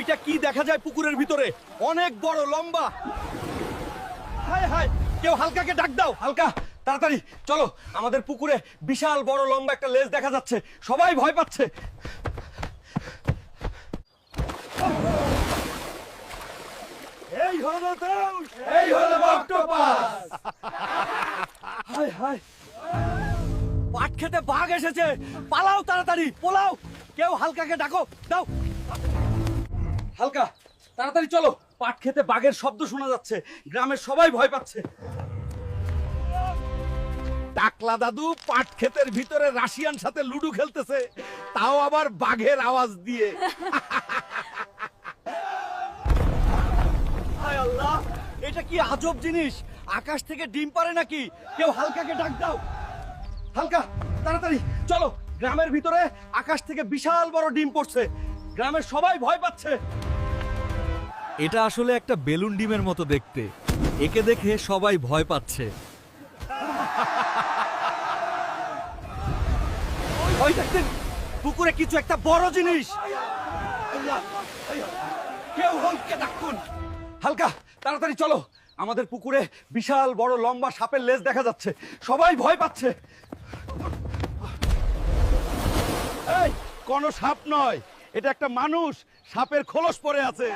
এইটা কি দেখা যায় পুকুরের ভিতরে? অনেক বড় লম্বা। হায় হায়, কেউ হালকাকে ডাক দাও। হালকা, তাড়াতাড়ি চলো, আমাদের পুকুরে বিশাল বড় লম্বা একটা লেজ দেখা যাচ্ছে। সবাই ভয় পাচ্ছে। এই হলো দৌড়, এই হলো অক্টোপাস। হায় হায়, পাট খেতে বাঘ এসেছে। পালাও তাড়াতাড়ি, পোলাও। কেউ হালকাকে ডাকো, দাও। হালকা, তাড়াতাড়ি চলো, পাট খেতে বাঘের শব্দ শোনা যাচ্ছে। গ্রামের সবাই ভয় পাচ্ছে। টাকলা দাদু পাট ক্ষেতের ভিতরে রাশিয়ান সাথে লুডো খেলতেছে, তাও আবার বাঘের আওয়াজ দিয়ে। হায় আল্লাহ, এটা কি আজব জিনিস? আকাশ থেকে ডিম পারে নাকি? কেউ হালকাকে ডাক দাও। হালকা, তাড়াতাড়ি চলো, গ্রামের ভিতরে আকাশ থেকে বিশাল বড় ডিম পড়ছে। গ্রামের সবাই ভয় পাচ্ছে। এটা আসলে একটা বেলুন ডিমের মতো দেখতে। একে দেখে সবাই ভয় পাচ্ছে। ওই দেখতেন, পুকুরে কিছু একটা বড় জিনিস। কেউ হলকে ডাকুন। হালকা, তাড়াতাড়ি চলো, আমাদের পুকুরে বিশাল বড় লম্বা সাপের লেজ দেখা যাচ্ছে। সবাই ভয় পাচ্ছে। এই, কোনো সাপ নয়, এটা একটা মানুষ, সাপের খোলস পড়ে আছে।